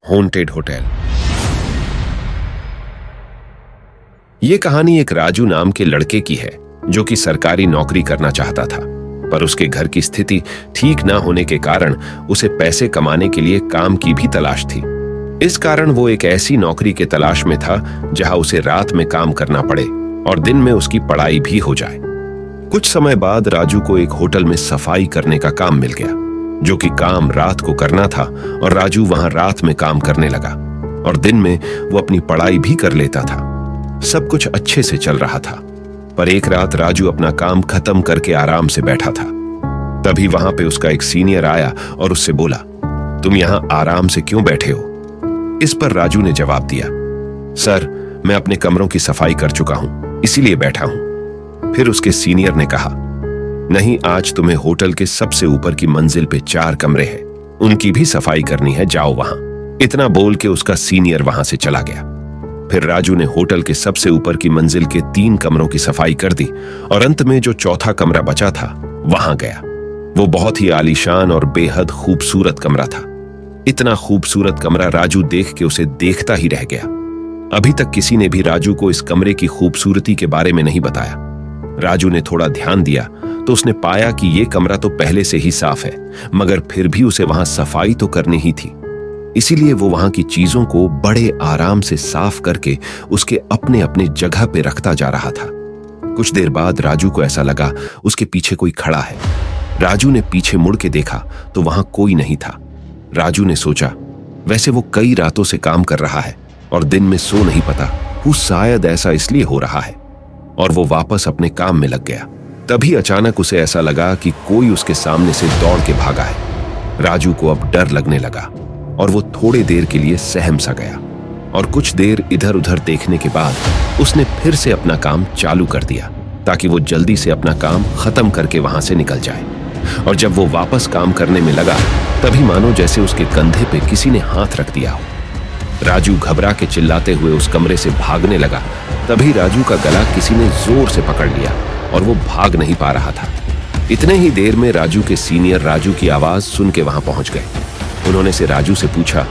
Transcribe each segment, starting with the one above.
Haunted hotel. ये कहानी एक राजू नाम के लड़के की है जो कि सरकारी नौकरी करना चाहता था, पर उसके घर की स्थिति ठीक ना होने के कारण उसे पैसे कमाने के लिए काम की भी तलाश थी। इस कारण वो एक ऐसी नौकरी के तलाश में था जहां उसे रात में काम करना पड़े और दिन में उसकी पढ़ाई भी हो जाए। कुछ समय बाद राजू को एक होटल में सफाई करने का काम मिल गया, जो कि काम रात को करना था और राजू वहां रात में काम करने लगा और दिन में वो अपनी पढ़ाई भी कर लेता था। सब कुछ अच्छे से चल रहा था, पर एक रात राजू अपना काम खत्म करके आराम से बैठा था। तभी वहां पे उसका एक सीनियर आया और उससे बोला, तुम यहां आराम से क्यों बैठे हो? इस पर राजू ने जवाब दिया, सर मैं अपने कमरों की सफाई कर चुका हूं, इसीलिए बैठा हूं। फिर उसके सीनियर ने कहा, नहीं, आज तुम्हें होटल के सबसे ऊपर की मंजिल पे 4 कमरे हैं, उनकी भी सफाई करनी है, जाओ वहां। इतना बोल के उसका सीनियर वहां से चला गया। फिर राजू ने होटल के सबसे ऊपर की मंजिल के 3 कमरों की सफाई कर दी और अंत में जो चौथा कमरा बचा था वहां गया। वो बहुत ही आलीशान और बेहद खूबसूरत कमरा था। इतना खूबसूरत कमरा राजू देख के उसे देखता ही रह गया। अभी तक किसी ने भी राजू को इस कमरे की खूबसूरती के बारे में नहीं बताया। राजू ने थोड़ा ध्यान दिया तो उसने पाया कि यह कमरा तो पहले से ही साफ है, मगर फिर भी उसे वहां सफाई तो करनी ही थी। इसीलिए वो वहां की चीजों को बड़े आराम से साफ करके उसके अपने अपने जगह पे रखता जा रहा था। कुछ देर बाद राजू को ऐसा लगा उसके पीछे कोई खड़ा है। राजू ने पीछे मुड़ के देखा तो वहां कोई नहीं था। राजू ने सोचा, वैसे वो कई रातों से काम कर रहा है और दिन में सो नहीं पाता, वो शायद ऐसा इसलिए हो रहा है, और वो वापस अपने काम में लग गया। तभी अचानक उसे ऐसा लगा कि कोई उसके सामने से दौड़ के भागा है। राजू को अब डर लगने लगा और वो थोड़ी देर के लिए सहम सा गया और कुछ देर इधर उधर देखने के बाद उसने फिर से अपना काम चालू कर दिया ताकि वो जल्दी से अपना काम खत्म करके वहां से निकल जाए। और जब वो वापस काम करने में लगा तभी मानो जैसे उसके कंधे पे किसी ने हाथ रख दिया हो। राजू घबरा के चिल्लाते हुए उस कमरे से भागने लगा। तभी राजू का गला किसी ने जोर से पकड़ लिया और वो भाग नहीं पा रहा था। इतने ही देर में राजू के सीनियर राजू की आवाज सुन के वहां पहुंच गए। उन्होंने से राजू से पूछा,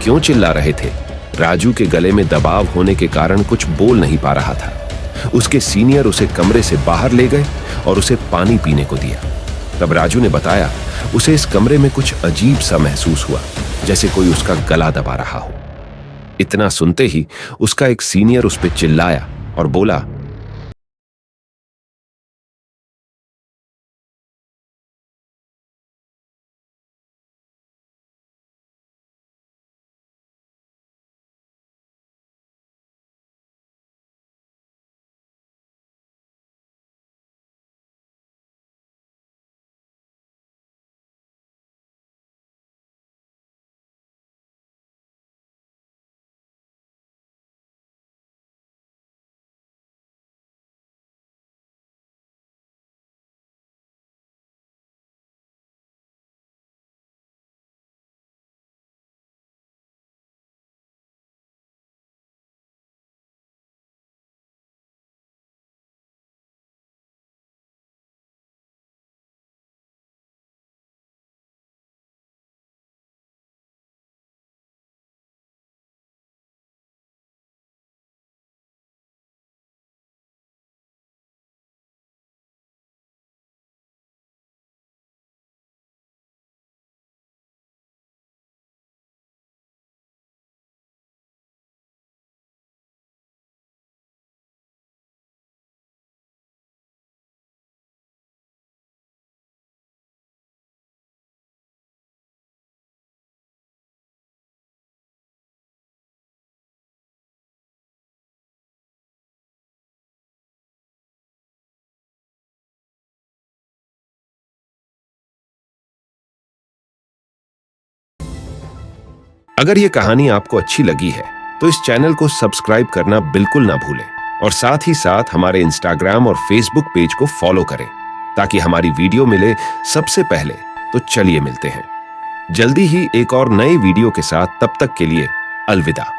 क्यों चिल्ला रहे थे? राजू के गले में दबाव होने के कारण कुछ बोल नहीं पा रहा था। उसके सीनियर उसे कमरे से बाहर ले गए और उसे पानी पीने को दिया। तब राजू ने बताया, उसे इस कमरे में कुछ अजीब सा महसूस हुआ, जैसे कोई उसका गला दबा रहा हो। इतना सुनते ही उसका एक सीनियर उस पर चिल्लाया और बोला, अगर ये कहानी आपको अच्छी लगी है तो इस चैनल को सब्सक्राइब करना बिल्कुल ना भूलें और साथ ही साथ हमारे इंस्टाग्राम और फेसबुक पेज को फॉलो करें ताकि हमारी वीडियो मिले सबसे पहले। तो चलिए मिलते हैं जल्दी ही एक और नए वीडियो के साथ। तब तक के लिए अलविदा।